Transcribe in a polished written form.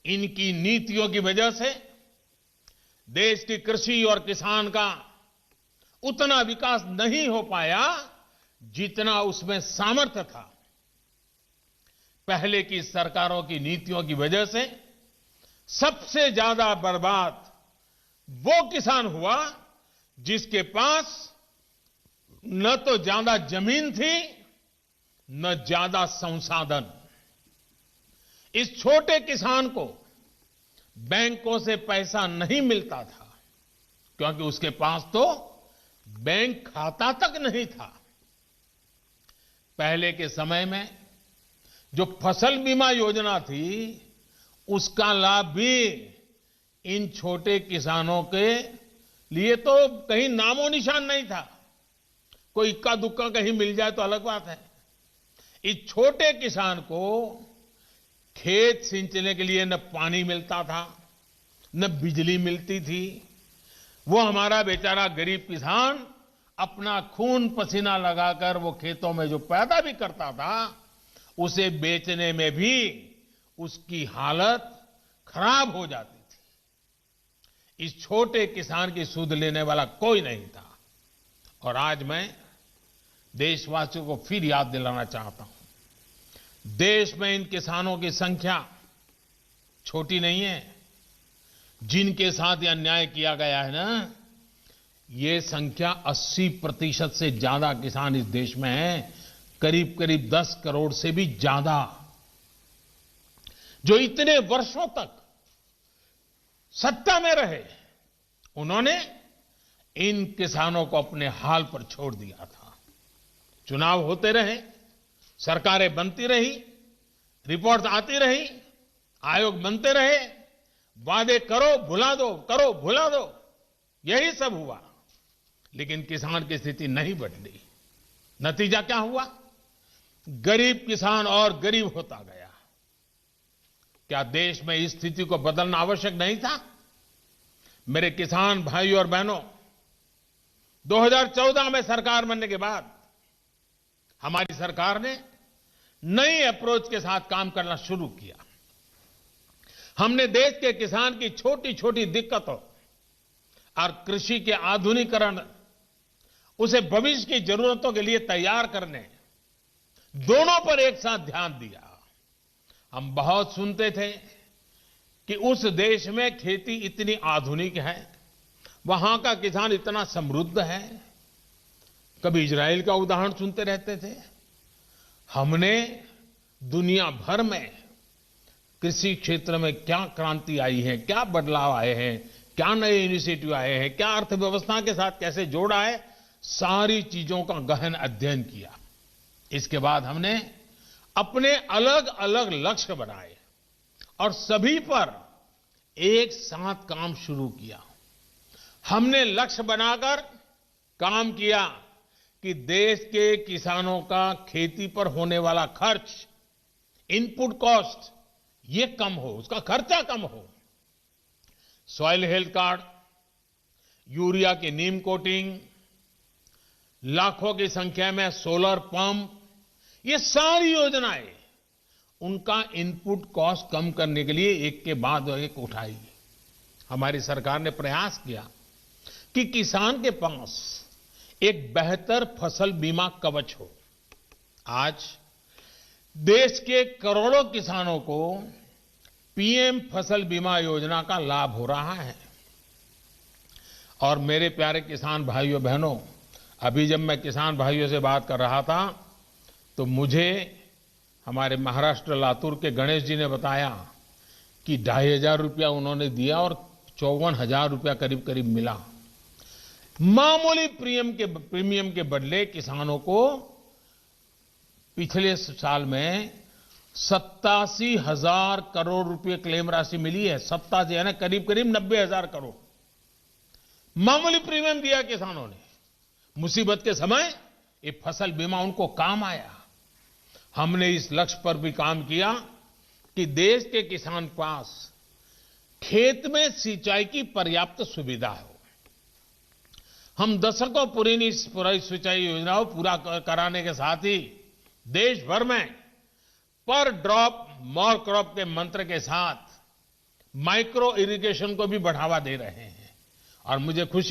इनकी नीतियों की वजह से देश की कृषि और किसान का उतना विकास नहीं हो पाया जितना उसमें सामर्थ्य था। पहले की सरकारों की नीतियों की वजह से सबसे ज्यादा बर्बाद वो किसान हुआ जिसके पास न तो ज्यादा जमीन थी न ज्यादा संसाधन। इस छोटे किसान को बैंकों से पैसा नहीं मिलता था क्योंकि उसके पास तो बैंक खाता तक नहीं था। पहले के समय में जो फसल बीमा योजना थी उसका लाभ भी इन छोटे किसानों के लिए तो कहीं नामो निशान नहीं था। कोई इक्का दुक्का कहीं मिल जाए तो अलग बात है। इस छोटे किसान को खेत सिंचने के लिए न पानी मिलता था न बिजली मिलती थी। वो हमारा बेचारा गरीब किसान अपना खून पसीना लगाकर वो खेतों में जो पैदा भी करता था उसे बेचने में भी उसकी हालत खराब हो जाती थी। इस छोटे किसान की सुध लेने वाला कोई नहीं था। और आज मैं देशवासियों को फिर याद दिलाना चाहता हूं, देश में इन किसानों की संख्या छोटी नहीं है। जिनके साथ ये अन्याय किया गया है ना, ये संख्या 80% से ज्यादा किसान इस देश में हैं, करीब करीब 10 करोड़ से भी ज्यादा, जो इतने वर्षों तक सत्ता में रहे। उन्होंने इन किसानों को अपने हाल पर छोड़ दिया था। चुनाव होते रहे, सरकारें बनती रही, रिपोर्ट आती रही, आयोग बनते रहे, वादे करो भुला दो, करो भुला दो, यही सब हुआ। लेकिन किसान की स्थिति नहीं बदली। नतीजा क्या हुआ? गरीब किसान और गरीब होता गया। क्या देश में इस स्थिति को बदलना आवश्यक नहीं था? मेरे किसान भाई और बहनों, 2014 में सरकार बनने के बाद हमारी सरकार ने नई अप्रोच के साथ काम करना शुरू किया। हमने देश के किसान की छोटी छोटी दिक्कतों और कृषि के आधुनिकीकरण, उसे भविष्य की जरूरतों के लिए तैयार करने, दोनों पर एक साथ ध्यान दिया। हम बहुत सुनते थे कि उस देश में खेती इतनी आधुनिक है, वहां का किसान इतना समृद्ध है। कभी इजराइल का उदाहरण सुनते रहते थे। हमने दुनिया भर में कृषि क्षेत्र में क्या क्रांति आई है, क्या बदलाव आए हैं, क्या नए इनिशिएटिव आए हैं, क्या अर्थव्यवस्था के साथ कैसे जोड़ा है, सारी चीजों का गहन अध्ययन किया। इसके बाद हमने अपने अलग अलग लक्ष्य बनाए और सभी पर एक साथ काम शुरू किया। हमने लक्ष्य बनाकर काम किया कि देश के किसानों का खेती पर होने वाला खर्च, इनपुट कॉस्ट, ये कम हो, उसका खर्चा कम हो। सॉइल हेल्थ कार्ड, यूरिया की नीम कोटिंग, लाखों की संख्या में सोलर पंप, ये सारी योजनाएं उनका इनपुट कॉस्ट कम करने के लिए एक के बाद एक उठाई। हमारी सरकार ने प्रयास किया कि किसान के पास एक बेहतर फसल बीमा कवच हो। आज देश के करोड़ों किसानों को पीएम फसल बीमा योजना का लाभ हो रहा है। और मेरे प्यारे किसान भाइयों बहनों, अभी जब मैं किसान भाइयों से बात कर रहा था तो मुझे हमारे महाराष्ट्र लातूर के गणेश जी ने बताया कि 2,500 रुपया उन्होंने दिया और 54,000 रुपया करीब करीब मिला। मामूली प्रीमियम के बदले किसानों को पिछले साल में 87,000 करोड़ रुपए क्लेम राशि मिली है। 87 यानी करीब करीब 90,000 करोड़ मामूली प्रीमियम दिया किसानों ने। मुसीबत के समय ये फसल बीमा उनको काम आया। हमने इस लक्ष्य पर भी काम किया कि देश के किसान पास खेत में सिंचाई की पर्याप्त सुविधा हो। हम दशकों पुरानी सिंचाई योजनाओं पूरा कराने के साथ ही देश भर में पर ड्रॉप मोर क्रॉप के मंत्र के साथ माइक्रो इरिगेशन को भी बढ़ावा दे रहे हैं और मुझे खुशी